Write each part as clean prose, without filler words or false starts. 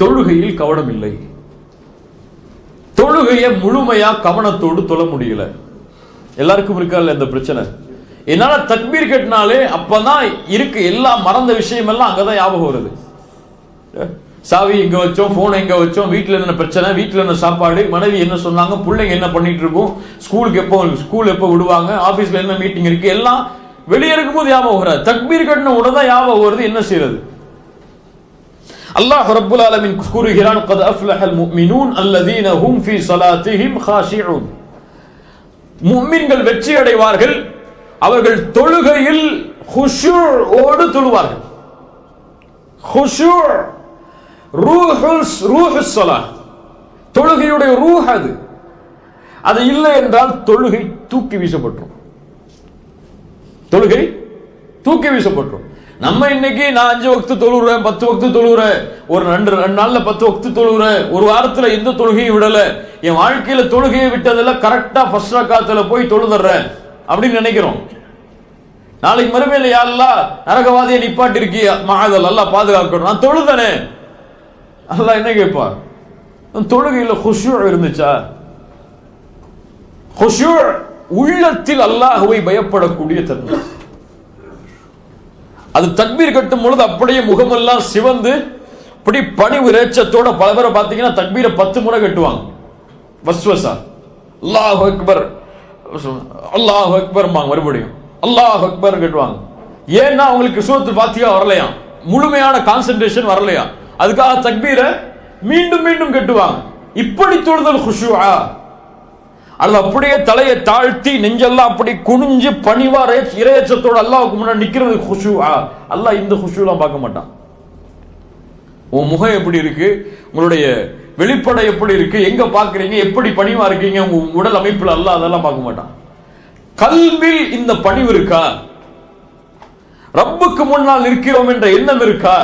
தொழுகையில் கவனம் இல்லை. தொழுகையை முழுமையா கவனத்தோடு தொழ முடியல. எல்லாருக்கும் இருக்கா இந்த பிரச்சனை? என்னால தக்பீர் கட்டினாலே அப்பதான் இருக்கு எல்லாம் மறந்த விஷயம் எல்லாம் அங்கதான் ஞாபகம் வருது. சாவி எங்க வச்சோம், போன் எங்க வச்சோம், வீட்டுல என்ன பிரச்சனை, வீட்டுல என்ன சாப்பாடு, மனைவி என்ன சொன்னாங்க, பிள்ளைங்க என்ன பண்ணிட்டு இருக்கும், ஸ்கூல் எப்போ விடுவாங்க, ஆபீஸ்ல என்ன மீட்டிங் இருக்கு, எல்லாம் வெளியே இருக்கும்போது ஞாபகம் வராது. தக்பீர் கட்டின உடனே ஞாபகம் வருது. என்ன செய்யறது? அல்லாஹ் ரப்புல் ஆலமீன் கூறுகிறான், قد أفلح المؤمنون الذين هم في صلاتهم خاشعون. முஃமின்கள் வெற்றி அடைவார்கள், அவர்கள் தொழுகையில் குஷூஓடு தொழுவார்கள். குஷூ ரூஹுஸ் ஸலாத், தொழுகையுடைய ரூஹ் அது. அது இல்லை என்றால் தொழுகை தூக்கி வீசப்படும். தொழுகை தூக்கி வீசப்படும். நம்ம இன்னைக்கு நான் 5 வக்து தொழுறேன், 10 வக்து தொழுறேன், ஒரு 2 நாள்ல 10 வக்து தொழுறேன், ஒரு வாரத்துல எந்த தொழுகையும் விடல, என் வாழ்க்கையில தொழுகையை விட்டதெல்லாம் கரெக்டா ஃபர்ஸ்ட் ரக்காத்துல போய் தொழுதுறேன் அப்படின்னு நினைக்கிறோம். நாளைக்கு மறுமையில யா அல்லாஹ் நரகவாதியை நிப்பாட்டி இருக்கிய மஅதல் அல்லாஹ் பாதுகாக்கணும், நான் தொழுதனே. அல்லாஹ் என்ன கேட்பா? தொழுகையில குஷூ இருந்துச்சா? குஷூ உள்ளத்தில் அல்லாஹ்வை பயப்படக்கூடிய தன்மை. அது தக்பீர் கட்டும் பொழுது அப்படியே முகமெல்லாம் சிவந்து அப்படி பணிவு ரேச்சத்தோட பல பேரை பார்த்தீங்கன்னா தக்பீரை 10 முறை கட்டுவாங்க. வஸ்வசா அல்லாஹ் அக்பர் அல்லாஹ் அக்பர் மறுபடியும் அல்லாஹ் அக்பர் கட்டுவாங்க. ஏன்னா அவங்களுக்கு சூரத்துல் ஃபாத்திஹா வரலையா, முழுமையான கான்சென்ட்ரேஷன் வரலையா, அதுக்காக தக்பீரை மீண்டும் மீண்டும் கட்டுவாங்க. இப்படி தொழுதல் குஷூஆ? அல்ல அப்படியே தலையை தாழ்த்தி நெஞ்செல்லாம் அப்படி குனிஞ்சு பணிவா இறையச்சத்தோட அல்லாஹ்வுக்கு முன்னாடி நிக்கிறது குஷூஆ? அல்லாஹ் இந்த குஷூலாம் பார்க்க மாட்டான். உன் முகம் எப்படி இருக்கு, உங்களுடைய வெளிப்படை எப்படி இருக்கு, எங்க பாக்குறீங்க, எப்படி பணிவா இருக்கீங்க, உங்க உடல் அமைப்புல அல்லாஹ் அதெல்லாம் பார்க்க மாட்டான். கல்வில் இந்த பணிவு இருக்கா? ரப்புக்கு முன்னால் நிற்கிறோம் என்ற எண்ணம் இருக்கா?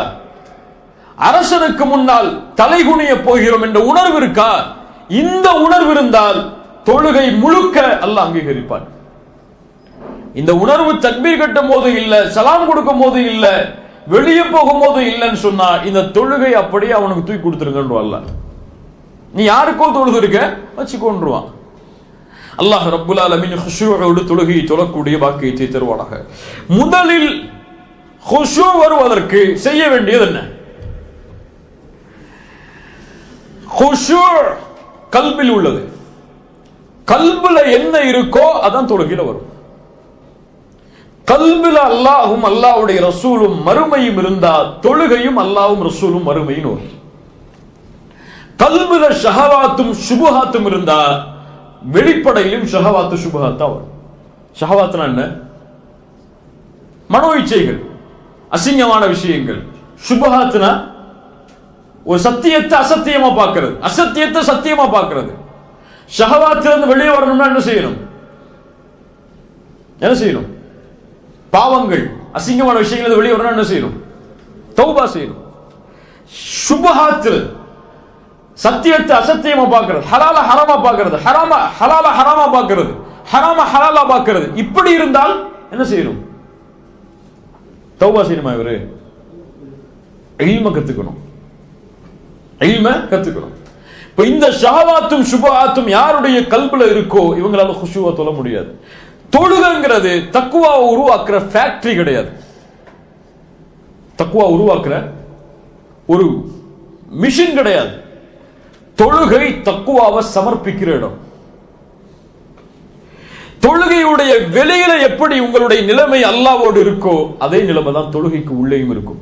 அரசனுக்கு முன்னால் தலைகுனிய போகிறோம் என்ற உணர்வு இருக்கா? இந்த உணர்வு இருந்தால் தொழுகை முழுக்க அல்லாஹ் அங்கீகரிப்பான். இந்த உணர்வு தக்பீர் கட்டும் போது இல்ல, சலாம் கொடுக்கும் போது இல்ல, வெளியே போகும் போது இல்லைன்னு சொன்னா இந்த தொழுகை அப்படியே அவனுக்கு தூக்கி கொடுத்துருங்கன்னு அல்லாஹ். நீ யாருக்கோ தொழுது இருக்க வச்சுக்கொண்டுருவான். அல்லாஹ் ரப்புல் ஆலமீன் குஷூஓடு தொழுகையை தொழக்கூடிய பாக்கியத்தை தருவானாக. முதலில் குஷூ வருவதற்கு செய்ய வேண்டியது என்ன? குஷூ கல்பில் உள்ளது. கல்புல என்ன இருக்கோ அதான் தொழுகையில வரும். கல்புல அல்லாஹும் அல்லாஹ்வுடைய ரசூலும் மறுமையும் இருந்தா தொழுகையும் அல்லாஹ்வும் ரசூலும் மறுமையும் வரும். கல்புல ஷஹவாத்தும் சுபஹாத்தும் இருந்தா வெளிப்படையிலும் ஷஹவாத்து சுபஹாத்தா வரும். ஷஹவாத்னா என்ன? மனோ இச்சைகள், அசிங்கமான விஷயங்கள். சுபஹாத்னா ஒரு சத்தியத்தை அசத்தியமா பார்க்கிறது, அசத்தியத்தை சத்தியமா பார்க்கிறது. ஷஹவாத்திலிருந்து வெளியே வரணும்னா என்ன செய்யணும்? என்ன செய்யணும்? பாவங்கள், அசிங்கமான விஷயங்கள் வெளியே வரணும் என்ன செய்யணும்? தௌபா செய்யணும். சுபஹாத்தில் சத்தியத்தை அசத்தியமா பார்க்கிறது, ஹலால ஹராமா பார்க்கிறது, ஹராம ஹலால ஹராமா பார்க்கிறது, ஹராம ஹலாலா பார்க்கிறது. இப்படி இருந்தால் என்ன செய்யணும்? தௌபா செய்யணுமா? இவரு இல்ம கத்துக்கணும், இல்ம கத்துக்கணும். இப்ப இந்த ஷஹவாத்தும் சுபஹாத்தும் யாருடைய கல்புல இருக்கோ இவங்களால குஷூவா தொழ முடியாது. தொழுகைங்கிறது தக்வாவை உருவாக்குற ஃபேக்டரி கிடையாது. தக்வா உருவாக்குற ஒரு மிஷின் கிடையாது. தொழுகை தக்வாவை சமர்ப்பிக்கிற இடம். தொழுகையுடைய வெளியில எப்படி உங்களுடைய நிலைமை அல்லாஹ்வோடு இருக்கோ அதே நிலைமை தான் தொழுகைக்கு உள்ளேயும் இருக்கும்.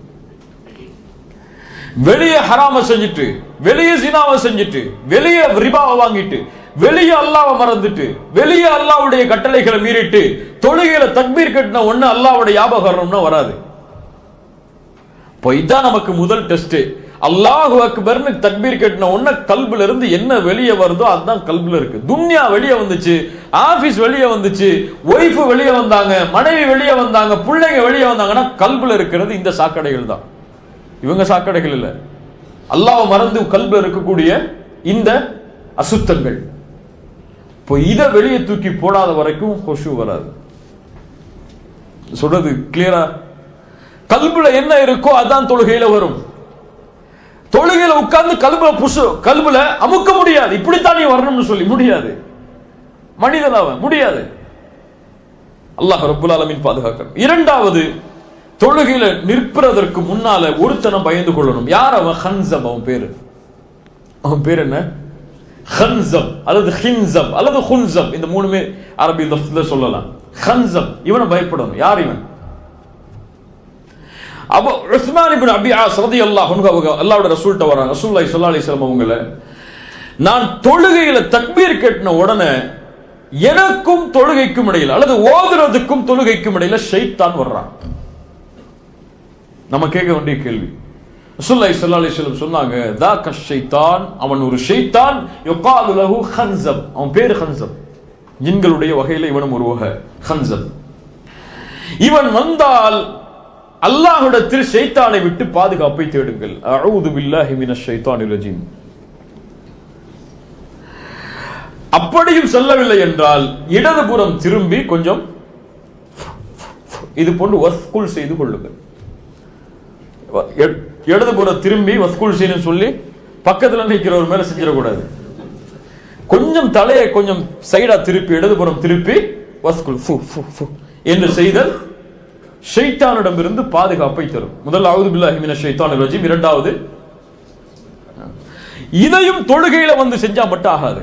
வெளியே ஹராம செஞ்சுட்டு, வெளியே ஜினாவை செஞ்சுட்டு, வெளியே ரிபாவை வாங்கிட்டு, வெளியே அல்லாஹ்வை மறந்துட்டு, வெளியே அல்லாஹ்வுடைய கட்டளைகளை மீறிட்டு தொழுகையில தக்பீர் கட்டின ஒண்ணு அல்லாஹ்வுடைய ஞாபகம்னா வராது. இப்போ இதான் நமக்கு முதல் டெஸ்ட். அல்லாஹு அக்பர்னு தக்பீர் கட்டின ஒண்ணு கல்புல இருந்து என்ன வெளியே வருதோ அதுதான் கல்புல இருக்கு. துன்யா வெளியே வந்துச்சு, ஆபீஸ் வெளியே வந்துச்சு, ஒய்ஃப் வெளியே வந்தாங்க, மனைவி வெளியே வந்தாங்க, பிள்ளைங்க வெளியே வந்தாங்கன்னா கல்புல இருக்கிறது இந்த சாக்கடைகள் தான். இவங்க சாக்கடைகள் இல்ல, அல்லாஹ்வை மறந்து கல்புல இருக்கக்கூடிய இந்த அசுத்தங்கள். இப்போ இதை வெளியே தூக்கி போடாத வரைக்கும் குஷூ வராது. சொல்றது கிளியரா? கல்புல என்ன இருக்கோ அதான் தொழுகையில வரும். தொழுகையில உட்கார்ந்து கல்புல அமுக்க முடியாது. இப்படித்தான் நீ வரணும்னு சொல்லி முடியாது. மனிதனாவ முடியாது. அல்லாஹ் ரப்புல் ஆலமீன் பாதுகாக்கணும். இரண்டாவது, தொழுகையில நிற்பதற்கு முன்னால ஒருத்தனை பயந்து கொள்ளணும். யார் அவன்? ஹன்சம். அவன் பேர் என்ன? ஹன்சம் அல்லது ஹின்சம் அல்லது ஹுன்சம். இந்த மூணுமே அரபி லஃப்ல சொல்லலாம். ஹன்சம், இவனை பயப்படணும். யார் இவன்? அபு உஸ்மான் இப்னு அபி ஆஸ் ரலியல்லாஹு அன்ஹு அல்லாஹ்வுடைய ரசூல்ட்ட வராங்க. ரசூலுல்லாஹி ஸல்லல்லாஹு அலைஹி வஸல்லம் அவங்கள, நான் தொழுகையில தக்பீர் கட்டின உடனே எனக்கும் தொழுகைக்கும் இடையில அல்லது ஓதுறதுக்கும் தொழுகைக்கும் இடையில ஷைத்தான் வர்றான். நம்ம கேட்க வேண்டிய கேள்வி. ரசூலுல்லாஹி ஸல்லல்லாஹு அலைஹி வஸல்லம் சொன்னாங்க, தாக்க ஷைத்தான், அவன் ஒரு ஷைத்தான், யுகாலு லஹு ஹன்சம், அவன் பேர் ஹன்சம். ஜின்களுடைய வகையில இவனும் ஒரு வகை ஹன்சம். இவன் வந்தால் அல்லாஹ்விடத்தில் ஷைத்தானை விட்டு பாதுகாப்பை தேடுங்கள். அஊது பில்லாஹி மினஷ் ஷைத்தானிர் ரஜீம். அப்படியும் செல்லவில்லை என்றால் இடதுபுறம் திரும்பி கொஞ்சம் இது போன்று வஸ்குல் செய்து கொள்ளுங்கள். இடதுபுறம் திரும்பி வஸ்குல் செய்யணும் சொல்லி பக்கத்துல நிற்கிறவர் மேல செஞ்சிடக்கூடாது. கொஞ்சம் தலையை கொஞ்சம் சைடா திருப்பி இடதுபுறம் திருப்பி வஸ்குல் என்று செய்தல் ஷைத்தானிடமிருந்து பாதுகாப்பை தரும். முதல் அஊது பில்லாஹி மினஷ் ஷைத்தானிர் ரஜீம். இரண்டாவது, இதையும் தொழுகையில வந்து செஞ்சா மட்டும் ஆகாது.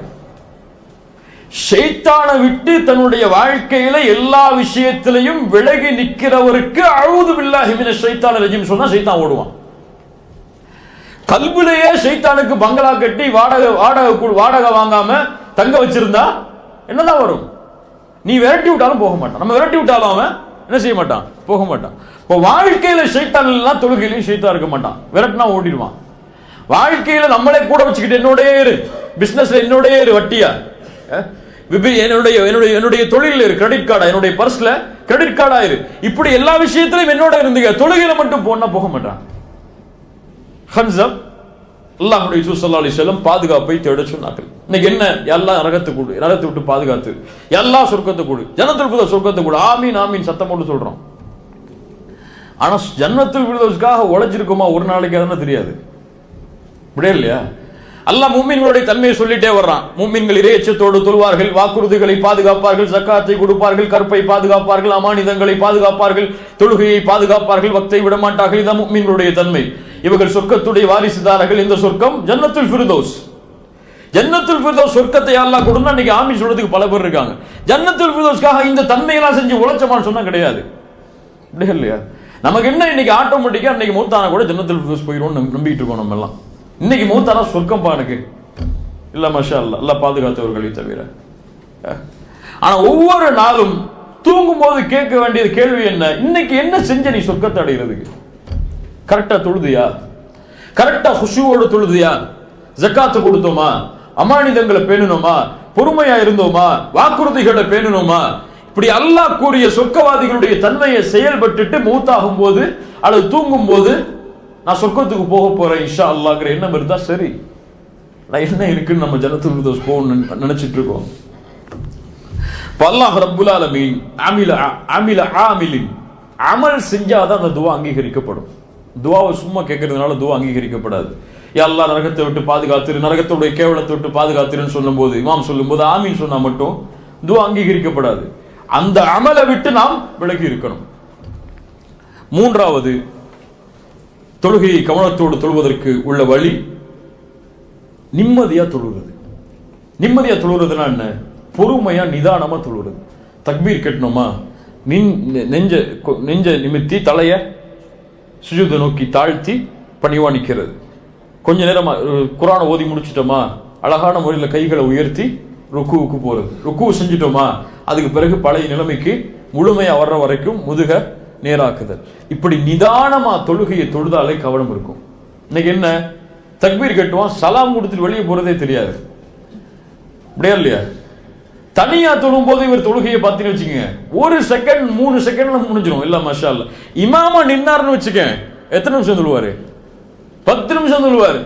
ஷைத்தானை விட்டு தன்னுடைய வாழ்க்கையில எல்லா விஷயத்திலையும் விலகி நிற்கிறவருக்கு அஊது பில்லாஹி மினஷ் ஷைத்தானிர் ரஜீம் சொன்னா ஷைத்தான் ஓடுவான். கல்பிலேயே ஷைத்தானுக்கு பங்களா கட்டி வாடகை வாங்காம தங்க வச்சிருந்தா என்னதான் வரும்? நீ விரட்டி விட்டாலும் போக மாட்டான். நம்ம விரட்டி விட்டாலும் அவன் என்ன செய்ய மாட்டான்? போக மாட்டான். இப்போ வாழ்க்கையில ஷைத்தான் இல்லைன்னா தொழுகையிலையும் ஷைத்தான் இருக்க மாட்டான். விரட்டினா ஓடிடுவான். வாழ்க்கையில நம்மளே கூட வச்சுக்கிட்டு என்னோடய இரு, பிசினஸ்ல என்னோடய இரு, வட்டியா என்னுடைய தொழில் இரு, கிரெடிட் கார்டா, என்னுடைய பர்ஸ்ல கிரெடிட் கார்டா இரு, இப்படி எல்லா விஷயத்திலும் என்னோட இருந்துங்க, தொழுகையில மட்டும் போனா போக மாட்டான். ஹன்சம் அல்லாஹ்வுடைய ரசூல் ஸல்லல்லாஹு அலைஹி வஸல்லம் பாதுகாப்பை தேட சொன்னார்கள். இன்னைக்கு என்ன? எல்லாம் நரகத்தை விட்டு பாதுகாத்து, எல்லா சொர்க்கத்தை கொடு, ஜன்னத்துல் ஃபிர்தௌஸ் சொர்க்கத்தை கொடு, ஆமீன் ஆமீன் சத்தம் போட்டு சொல்றோம். ஆனா ஜன்னத்துல் ஃபிர்தௌஸ்க்காக உழைச்சிருக்குமா ஒரு நாளைக்கு அதுன்னு தெரியாது. இப்படியே இல்லையா? அல்லாஹ் முஃமின்களுடைய தன்மையை சொல்லிட்டே வர்றான். முஃமின்கள் இறையச்சத்தோடு தொழுவார்கள், வாக்குறுதிகளை பாதுகாப்பார்கள், ஜக்காத்தை கொடுப்பார்கள், கற்பை பாதுகாப்பார்கள், அமானிதங்களை பாதுகாப்பார்கள், தொழுகையை பாதுகாப்பார்கள், வக்தை விடமாட்டார்கள். இதான் முஃமின்களுடைய தன்மை. இவர்கள் சொர்க்கத்துடைய வாரிசுதாரர்கள். இந்த சொர்க்கம் ஜன்னத்துல் ஃபிர்தௌஸ். ஜன்னத்துல் ஃபிர்தௌஸ் சொர்க்கத்தை அல்லாஹ் கொடுனா இன்னைக்கு ஆமீன் சொல்றதுக்கு பல பேர் இருக்காங்க. ஜன்னத்துல் ஃபிர்தௌஸ்க்காக இந்த தன்மையெல்லாம் செஞ்சு உழைச்சமான்னு சொன்னா கிடையாது. இப்படி இல்லையா? நமக்கு என்ன இன்னைக்கு ஆட்டோமேட்டிக்கா இன்னைக்கு மூத்தானா கூட ஜன்னத்துல் ஃபிர்தௌஸ் போயிடும்னு நம்பிட்டு இருக்கோம் நம்ம எல்லாம். இன்னைக்கு மூத்தானா சொர்க்கம் பானுக்கு இல்ல, மாஷா அல்லாஹ், அல்லாஹ் பாதுகாத்தவர்களை தவிர. ஆனா ஒவ்வொரு நாளும் தூங்கும் போது கேட்க வேண்டியது கேள்வி என்ன? இன்னைக்கு என்ன செஞ்ச நீ சொர்க்கத்தை அடைகிறதுக்கு? கரெக்டா தொழுதியா? கரெக்டா ஹுஷூவோடு தொழுதியா? ஜக்காத்து கொடுத்தோமா? அமானிதங்களை பேணணுமா? பொறுமையா இருந்தோமா? வாக்குறுதிகளை பேணணுமா? இப்படி அல்லாஹ் கூறிய சொர்க்கவாதிகளுடைய தன்மையை செயல்பட்டுட்டு மூத்தாகும் போது அல்லது தூங்கும் போது நான் சொர்க்கத்துக்கு போக போறேன் இன்ஷா அல்லாஹ்ங்கிற எண்ணம் இருந்தா சரி. நான் என்ன இருக்குன்னு நம்ம ஜன்னத்துல் ஃபிர்தௌஸ் போகணும்னு நினைச்சிட்டு இருக்கோம். அல்லாஹ் ரப்புல் ஆலமீன் ஆமிலின் அமல் செஞ்சாதான் அந்த துவா அங்கீகரிக்கப்படும். துவாவை சும்மா கேட்கறதுனால துவா அங்கீகரிக்கப்படாது. யா அல்லாஹ் நரகத்தை விட்டு பாதுகாத்திரு, நரகத்துடைய கேவலத்தை விட்டு பாதுகாத்திருன்னு சொல்லும் போது, இமாம் சொல்லும் போது ஆமீன் சொன்னா மட்டும் துவா அங்கீகரிக்கப்படாது. அந்த அமலை விட்டு நாம் விலகி இருக்கணும். மூன்றாவது, தொழுகையை கவனத்தோடு தொழுவதற்கு உள்ள வழி நிம்மதியா தொழுவது. நிம்மதியா தொழுறதுனா என்ன? பொறுமையா நிதானமா தொழுவது. தக்பீர் கட்டணுமா, நெஞ்ச நிமித்தி தலைய சுஜூதை நோக்கி தாழ்த்தி பணிவா நிற்கிறது. கொஞ்ச நேரம் குர்ஆனை ஓதி முடிச்சிட்டோமா, அழகான முறையில் கைகளை உயர்த்தி ருக்குவுக்கு போறது. ருக்கு செஞ்சிட்டோமா, அதுக்கு பிறகு பழைய நிலைமைக்கு முழுமையா வர்ற வரைக்கும் முதுக நேராக்குதல். இப்படி நிதானமா தொழுகையை தொழுதாலே கவனம் இருக்கும். இன்னைக்கு என்ன? தக்பீர் கட்டுவான், சலாம் கொடுத்துட்டு வெளியே போறதே தெரியாது. அப்படியா இல்லையா? தனியா தொழும் போது இவர் தொழுகையை பார்த்தீங்கன்னு வச்சுக்கோங்க, 1 செகண்ட் 3 செகண்ட்ல முடிஞ்சிடும். இல்ல மாஷா அல்லாஹ். இமாமா நின்னார்னு வச்சுக்க, எத்தனை நிமிஷம் சொல்லுவாரு? 10 நிமிஷம் சொல்லுவாரு.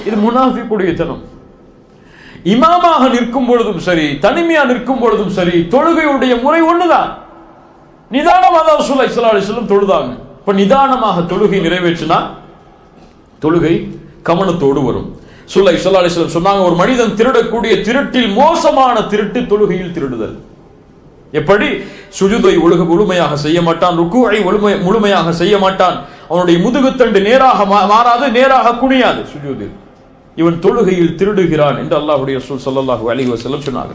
இது முனாஃபிக்குடைய தனம். இமாமாக நிற்கும் பொழுதும் சரி, தனிமையா நிற்கும் பொழுதும் சரி, தொழுகையுடைய முறை ஒண்ணுதான். நிதானமாக ரசூலுல்லாஹி ஸல்லல்லாஹு அலைஹி வஸல்லம் தொழுதாங்க. இப்ப நிதானமாக தொழுகை நிறைவேற்றினா தொழுகை கவனத்தோடு வரும். ஸல்லல்லாஹு அலைஹி வஸல்லம் சொன்னாங்க, ஒரு மனிதன் திருடக்கூடிய திருட்டில் மோசமான திருட்டு தொழுகையில் திருடுதல். எப்படி? சுஜூதை முழுமையாக செய்ய மாட்டான், ருக்குஐ முழுமையாக செய்ய மாட்டான், அவனுடைய முதுகுத்தண்டு நேராக மாறாது, நேராக குனியாது சுஜூதில். இவன் தொழுகையில் திருடுகிறான் என்று அல்லாஹ்வுடைய ரசூல் ஸல்லல்லாஹு அலைஹி வஸல்லம் சொன்னாங்க.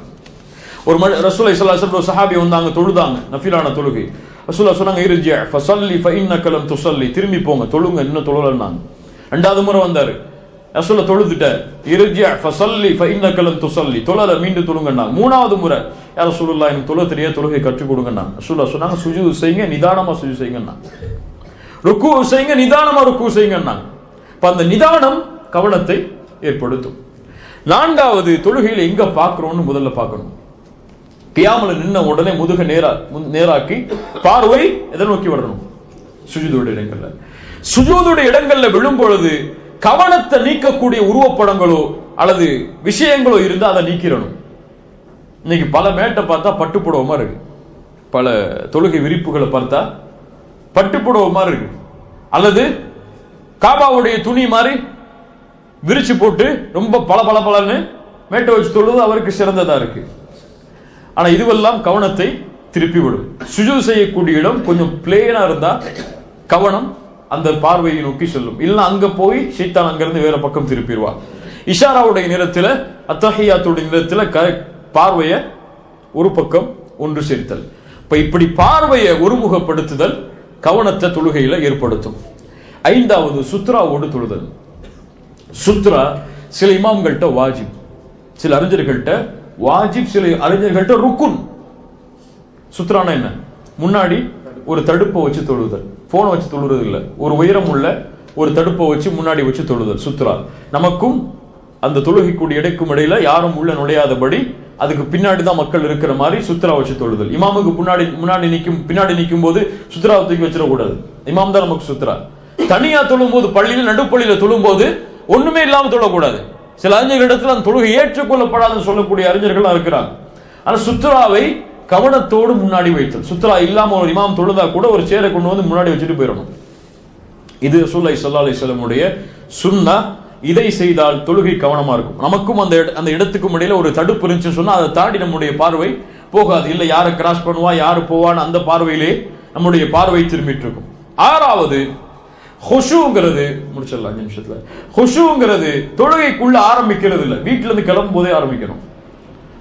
ஒரு ரசூலுல்லாஹி ஸல்லல்லாஹு அலைஹி வஸல்லம் சஹாபி வந்தாங்க, தொழுதாங்க, நஃபிலான தொழுகை. ரசூலுல்லாஹ் சொன்னாங்க, இர்ஜி ஃபஸல்லி ஃபஇன்னக லம் துஸல்லி, திரும்பி போங்க, தொழுங்க, இன்னும் தொழலன்னாங்க. ரெண்டாவது முறை வந்தாரு, ரசூலுல்லாஹ் தொழுதுட்டார், இர்ஜி ஃபஸல்லி ஃபஇன்னக லம் துஸல்லி, தொழல, மீண்டும் தொழுங்கன்னாங்க. மூணாவது முறை, யா ரசூலுல்லாஹ் எனக்கு தொழ தெரியாது, தொழுகை கற்றுக் கொடுங்கன்னாங்க. ரசூலுல்லாஹ் சொன்னாங்க, சுஜூத் செய்யுங்க, நிதானமா சுஜூத் செய்யுங்கன்னாங்க. ருக்கு செய்யுங்க, நிதானமா ருக்கு செய்யுங்கன்னாங்க. அப்ப அந்த நிதானம் கவனத்தை ஏற்படுத்தும். நான்காவது, தொழுகையில எங்க பார்க்கிறோம்னு முதல்ல பார்க்கணும். கியாமல நின்ன உடனே முதுக நேராக்கி பார்வை எதை நோக்கி வரணும்? சுஜூதுடைய இடங்கள்ல. சுஜூதுடைய இடங்கள்ல விழும் பொழுது கவனத்தை நீக்கக்கூடிய உருவப்படங்களோ அல்லது விஷயங்களோ இருந்தா அதை நீக்கிடணும். இன்னைக்கு பல மேட்டை பார்த்தா பட்டுப்புடவ மாதிரி இருக்கு, பல தொழுகை விரிப்புகளை பார்த்தா பட்டுப்புடவ மாதிரி இருக்கு, அல்லது காபாவுடைய துணி மாதிரி விரிச்சு போட்டு ரொம்ப பளபளன்னு மேட்டை வச்சு தொழுது அவருக்கு சிறந்ததா இருக்கு. ஆனா இதுவெல்லாம் கவனத்தை திருப்பி விடும். சுஜூத் செய்யக்கூடிய இடம் கொஞ்சம் பிளேனா இருந்தா கவனம் அந்த பார்வையை நோக்கி செல்லும். இல்ல அங்க போய் ஷைத்தான் அங்கிருந்து வேற பக்கம் திருப்பிடுவா. இஷாராவுடைய நேரத்துல, அத்தஹியாத்துடைய நேரத்துல பார்வையை ஒரு பக்கம் ஒன்று சேர்த்தல். இப்படி பார்வையை ஒருமுகப்படுத்துதல் கவனத்தை தொழுகையில ஏற்படுத்தும். ஐந்தாவது, சுத்ராவோடு தொழுதல். சுத்ரா சில இமாம்கள்ட்ட வாஜிப், சில அறிஞர்கள்ட்ட வாஜிப், சில அறிஞர்கள்ட்ட ருக்குன். சுத்ரானா என்ன? முன்னாடி ஒரு தடுப்பை வச்சு தொழுதல், போனை வச்சு தொழுறது இல்ல, ஒரு உயரம் உள்ள ஒரு தடுப்பை வச்சு முன்னாடி வச்சு தொழுதல் சுத்ரா. நமக்கும் அந்த தொழுகைக்கூடிய இடைக்கும் இடையில யாரும் உள்ள நுழையாதபடி அதுக்கு பின்னாடி தான் மக்கள் இருக்கிற மாதிரி சுத்ரா வச்சு தொழுதல். இமாமுக்கு பின்னாடி நிற்கும் போது சுத்ரா தூக்கி வச்சிடக்கூடாது, இமாம் தான் நமக்கு சுத்ரா. தனியா தொழும் போது, பள்ளியில நடுப்பள்ளியில தொழும் போது ஒண்ணுமே இல்லாம தொழக்கூடாது. சில அறிஞர்களிடத்துல அந்த தொழுகை ஏற்றுக்கொள்ளப்படாதுன்னு சொல்லக்கூடிய அறிஞர்கள் இருக்கிறாங்க. ஆனா சுத்ராவை கவனத்தோடு முன்னாடி வைத்தல். சுத்ரா இல்லாம ஒரு இமாம் தொழுதா கூட ஒரு சேரை கொண்டு வந்து முன்னாடி வச்சுட்டு போயிடணும். இது ரசூலுல்லாஹி ஸல்லல்லாஹு அலைஹி வஸல்லம் உடைய சுன்னா. இதை செய்தால் தொழுகை கவனமா இருக்கும். நமக்கும் அந்த இடத்துக்கும் இடையில ஒரு தடுப்பு இருந்துச்சுன்னு சொன்னா அதை தாண்டி நம்முடைய பார்வை போகாது. இல்ல யாரை கிராஸ் பண்ணுவா, யாரு போவான்னு அந்த பார்வையிலே நம்முடைய பார்வை திரும்பிட்டு இருக்கும். ஆறாவது, ஹுஷூங்கிறது, முடிச்சிடலாம் 5 நிமிஷத்துல. ஹுஷூங்கிறது தொழுகைக்குள்ள ஆரம்பிக்கிறது இல்ல, வீட்டுல இருந்து கிளம்பும் போதே ஆரம்பிக்கணும்.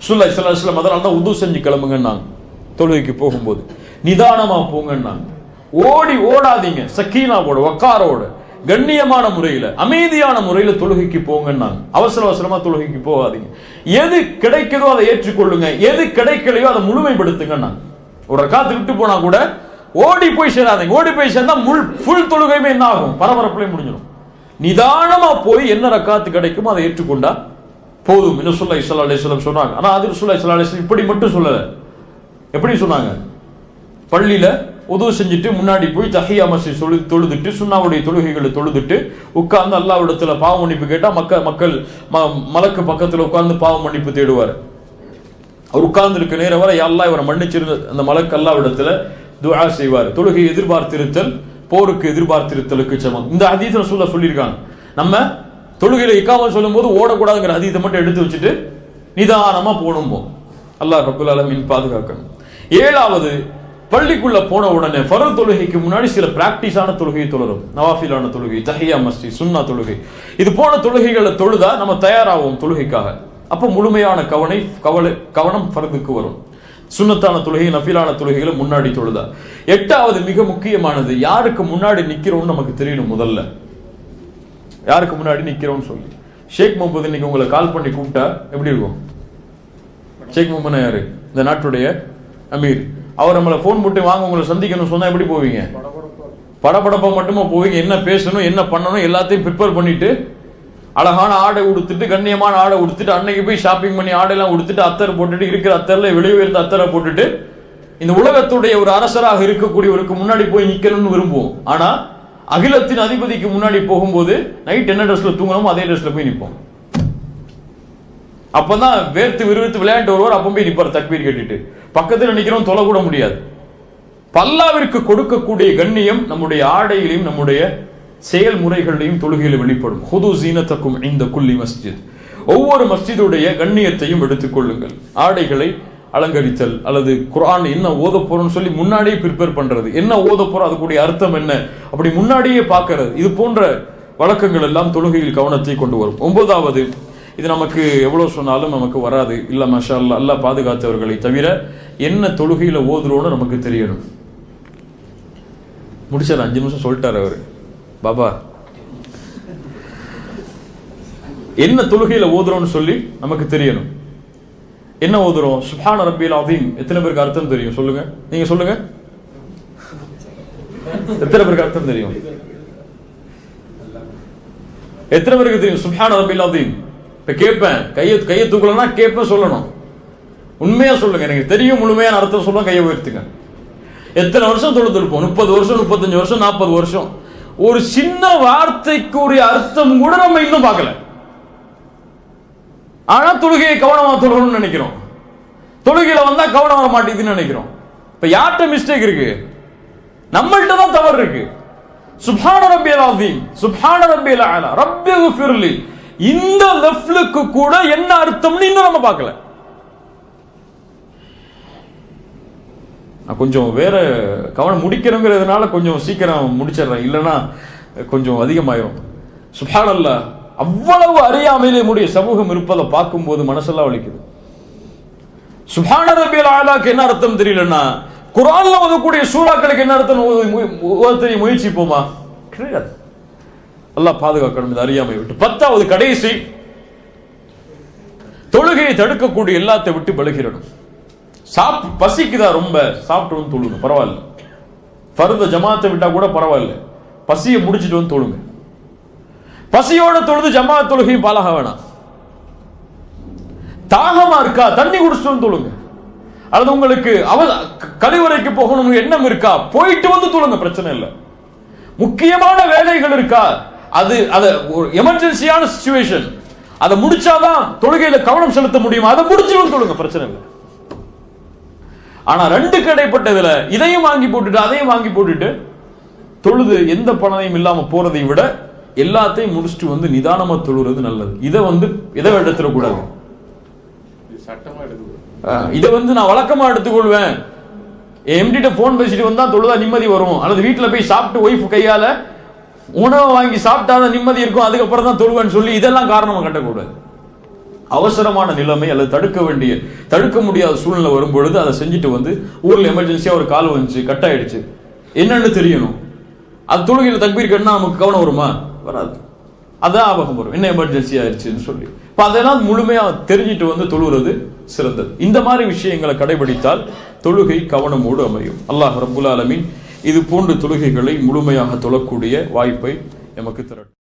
ரசூலுல்லாஹி ஸல்லல்லாஹு அலைஹி வஸல்லம் அதனால தான் உது செஞ்சு கிளம்புங்கன்னாங்க. தொழுகைக்கு போகும்போது நிதானமா போங்கன்னாங்க. ஓடாதீங்க, சக்கீனாவோட வக்காரோட கண்ணியமான முறையில அமைதியான முறையில தொழுகைக்கு போங்கன்னாங்க. அவசரமா தொழுகைக்கு போகாதீங்க. எது கிடைக்கிறதோ அதை ஏற்றுக்கொள்ளுங்க, எது கிடைக்கலையோ அதை முழுமைப்படுத்துங்கன்னாங்க. ஒரு ரக்காத் விட்டு போனா கூட ஓடி போய் சேராதீங்க. ஓடி போய் சேர்ந்தா ஃபுல் தொழுகையுமே என்ன ஆகும்? பரபரப்புல முடிஞ்சிடும். நிதானமா போய் என்ன ரக்காத்து கிடைக்குமோ அதை ஏற்றுக்கொண்டா போதும். ரசூலுல்லாஹி ஸல்லல்லாஹு அலைஹி வஸல்லம் சொன்னாங்க. ஆனா அது ரசூலுல்லாஹி ஸல்லல்லாஹு அலைஹி வஸல்லம் இப்படி மட்டும் சொல்லல. எப்படி சொன்னாங்க? பள்ளியில உது செஞ்சுட்டு முன்னாடி போய் தஹியா மஸ்ஜித் தொழுதுட்டு சுன்னாவுடைய தொழுகைகளை தொழுதுட்டு உட்கார்ந்து அல்லாஹ்விடத்துல பாவ மன்னிப்பு கேட்டா மக்கள் மலக்கு பக்கத்துல உட்கார்ந்து பாவ மன்னிப்பு தேடுவார். அவர் உட்கார்ந்து இருக்க நேரம் வரை அல்லாஹ் இவரை மன்னிச்சிருந்த அந்த மலக்கு அல்லாஹ்விடத்துல துஆ செய்வார். தொழுகை எதிர்பார்த்திருத்தல் போருக்கு எதிர்பார்த்திருத்தலுக்கு சமம். இந்த ஹதீஸ் ரசூலுல்லாஹ் சொல்லியிருக்காங்க. நம்ம தொழுகையில இக்காமத் சொல்லும் போது ஓடக்கூடாதுங்கிற ஹதீஸை மட்டும் எடுத்து வச்சுட்டு நிதானமா போகணும். அல்லாஹ் ரப்பல் ஆலமீன் பாதுகாக்கணும். ஏழாவது, பள்ளிக்குள்ள போன உடனே ஃபர்த் தொழுகைக்கு முன்னாடி சில பிராக்டிஸான தொழுகையை தொழுறோம். நவாஃபிலான தொழுகை, தஹியா மஸ்ஜித், சுன்னா தொழுகை, இது போன தொழுகைகளை தொழுதா நம்ம தயாராகும் தொழுகைக்காக. அப்ப முழுமையான கவனம் ஃபர்துக்கு வரும். சுன்னத்தான தொழுகை, நஃபிலான தொழுகைகளை முன்னாடி தொழுதா. எட்டாவது, மிக முக்கியமானது, யாருக்கு முன்னாடி நிக்கிறோம்னு நமக்கு தெரியணும். முதல்ல யாருக்கு முன்னாடி நிக்கிறோம்னு சொல்லி. ஷேக் முகமது இன்னைக்கு உங்களை கால் பண்ணி கூப்பிட்டா எப்படி இருக்கும்? ஷேக் முகமது யாரு? இந்த நாட்டுடைய அமீர். அவர் நம்மளை போன் போட்டு வாங்க உங்களை சந்திக்கணும் சொன்னா எப்படி போவீங்க? படபடப்பா மட்டுமா போவீங்க? என்ன பேசணும், என்ன பண்ணணும் எல்லாத்தையும் ப்ரிப்பேர் பண்ணிட்டு அழகான ஆடை உடுத்துட்டு, கண்ணியமான ஆடை உடுத்துட்டு, அன்னைக்கு போய் ஷாப்பிங் பண்ணி ஆடையெல்லாம் உடுத்துட்டு, அத்தர் போட்டுட்டு, இருக்கிற அத்தர்ல வெளியே இருந்த அத்தரை போட்டுட்டு இந்த உலகத்துடைய ஒரு அரசராக இருக்கக்கூடியவருக்கு முன்னாடி போய் நிக்கணும்னு விரும்புவோம். ஆனா அகிலத்தின் அதிபதிக்கு முன்னாடி போகும்போது நைட் என்ன ட்ரெஸ்ல தூங்கணுமோ அதே ட்ரெஸ்ல போய் நிற்போம். அப்பதான் வேர்த்து விறுவிறுத்து விளையாண்டு வருவார். அப்ப போய் நிப்பார் தக்பீர் கேட்டுட்டு. பக்கத்தில் நிக்கிறோம், தொலை கூட முடியாது. பல்லாவிற்கு கொடுக்கக்கூடிய கண்ணியம் நம்முடைய ஆடையிலையும் நம்முடைய செயல்முறைகளையும் தொழுகையில் வெளிப்படும். ஹுது ஸீனத்தக்கும் இந்த குல்லி மஸ்ஜித், ஒவ்வொரு மஸ்ஜிதுடைய கண்ணியத்தையும் எடுத்துக் கொள்ளுங்கள். ஆடைகளை அலங்கரித்தல் அல்லது குர்ஆன் என்ன ஓத போறோம்னு சொல்லி முன்னாடியே ப்ரிப்பேர் பண்றது, என்ன ஓத போறோம் அதுக்குடைய அர்த்தம் என்ன அப்படி முன்னாடியே பார்க்கறது, இது போன்ற வழக்கங்கள் எல்லாம் தொழுகையில் கவனத்தை கொண்டு வரும். 9வது, இது நமக்கு எவ்வளவு சொன்னாலும் நமக்கு வராது, இல்ல மாஷா அல்லாஹ், அல்லாஹ் பாதுகாத்தவர்களை தவிர என்ன தொழுகையில ஓதுறோன்னு நமக்கு தெரியணும். முடிச்சார், 5 நிமிஷம் சொல்லிட்டார் அவரு. பாபா என்ன தொழுகையில ஓதுறோம்னு சொல்லி நமக்கு தெரியணும். என்ன ஓதுறோம்? சுப்ஹான ரப்பியல் அஸீம். எத்தனை பேருக்கு அர்த்தம் தெரியும் சொல்லுங்க? நீங்க சொல்லுங்க, எத்தனை பேருக்கு அர்த்தம் தெரியும்? எத்தனை பேருக்கு தெரியும் சுப்ஹான ரப்பியல் அஸீம்? இப்ப கேட்பேன், கையை தூக்கலன்னா கேட்பேன், சொல்லணும். உண்மையா சொல்லுங்க, எனக்கு தெரியும் முழுமையான அர்த்தம் சொல்ல கையை உயர்த்துங்க. எத்தனை வருஷம் தொழுதுருப்போம்? 30 வருஷம், 35 வருஷம், 40 வருஷம். ஒரு சின்ன வார்த்தைக்கு ஒரு அர்த்தம் கூட நம்ம இன்னும் பார்க்கல. ஆனா தொழுகையை கவனமா தொழுகணும்னு நினைக்கிறோம். தொழுகையில வந்தா கவனம் வர மாட்டேங்குதுன்னு நினைக்கிறோம். இப்ப யார்கிட்ட மிஸ்டேக் இருக்கு? நம்மள்ட்ட தான் தவறு இருக்கு. சுப்ஹான ரப்பியல் அஸீம், சுப்ஹான ரப்பியல் அலா, ரப்பிக்ஃபிர்லி, இந்த லஃப்லுக்கு கூட என்ன அர்த்தம்னு இன்னும் நம்ம பார்க்கல. நான் கொஞ்சம் வேற கவனம் முடிக்கணுங்கிறதுனால கொஞ்சம் சீக்கிரம் முடிச்சிடுறேன், இல்லைன்னா கொஞ்சம் அதிகமாயிரும். சுப்ஹானல்லாஹ், அவ்வளவு அறியாமையிலே முடிய சமூகம் இருப்பதை பார்க்கும்போது மனசெல்லாம் வலிக்குது. சுப்ஹான ரப்பியல் அலாக்கு என்ன அர்த்தம் தெரியலன்னா குர்ஆன்ல ஓதக்கூடிய சூறாக்களுக்கு என்ன அர்த்தம் ஓத முயற்சிப்போமா? கிடையாது. அல்லாஹ் பாதுகாக்கணும் இந்த அறியாமை விட்டு. 10வது கடைசி, தொழுகையை தடுக்கக்கூடிய எல்லாத்தை விட்டு விலகிடணும். பசிக்குதா ரொம்ப, சாப்பிட்டு வந்து தொழுங்க, பரவாயில்ல. ஃபர்த ஜமாத்தை விட்டா கூட பரவாயில்ல, பசியை முடிச்சிட்டு வந்து தொழுங்க. பசியோட தொழுது ஜமாத் தொழுகையும் பாலாக வேணாம். தாகமா இருக்கா, தண்ணி குடிச்சிட்டு வந்து தொழுங்க. அல்லது உங்களுக்கு கழிவறைக்கு போகணும் எண்ணம் இருக்கா, போயிட்டு வந்து தொழுங்க, பிரச்சனை இல்லை. முக்கியமான வேலைகள் இருக்கா, அது ஒரு எமர்ஜென்சியான சிச்சுவேஷன், அதை முடிச்சாதான் தொழுகையில கவனம் செலுத்த முடியும், அதை முடிச்சு வந்து தொழுங்க, பிரச்சனை இல்லை. ஆனா 2க்கு இடைப்பட்டதுல இதையும் வாங்கி போட்டுட்டு அதையும் வாங்கி போட்டுட்டு தொழுது எந்த பணத்தையும் இல்லாம போறதை விட எல்லாத்தையும் முடிச்சுட்டு வந்து நிதானமா தொழுறது நல்லது. இதை எடுத்துடக்கூடாது. இதை நான் வழக்கமா எடுத்துக்கொள்வேன். எம்டிட்ட போன் பேசிட்டு வந்தா தொழுதா நிம்மதி வரும், அல்லது வீட்டுல போய் சாப்பிட்டு ஒய்ஃப் கையால உணவை வாங்கி சாப்பிட்டாதான் நிம்மதி இருக்கும், அதுக்கப்புறம் தான் தொழுவேன்னு சொல்லி இதெல்லாம் காரணமா கட்டக்கூடாது. அவசரமான நிலைமை அல்லது தடுக்க முடியாத சூழ்நிலை வரும்பொழுது அதை செஞ்சுட்டு வந்து ஊர்ல எமர்ஜென்சியா ஒரு கால் வந்துச்சு, கட் ஆயிடுச்சு, என்னன்னு தெரியணும். அது தொழுகையில தக்பீர் கட்டினா நமக்கு கவனம் வருமா? வராது. அதான் ஆபகம் வரும், என்ன எமர்ஜென்சி ஆயிடுச்சுன்னு சொல்லி. இப்ப அதெல்லாம் முழுமையா தெரிஞ்சிட்டு வந்து தொழுகிறது சிறந்தது. இந்த மாதிரி விஷயங்களை கடைபிடித்தால் தொழுகை கவனமோடு அமையும். அல்லாஹ் ரப்புல் ஆலமீன் இது போன்ற தொழுகைகளை முழுமையாக தொழக்கூடிய வாய்ப்பை எமக்கு தரட்டும்.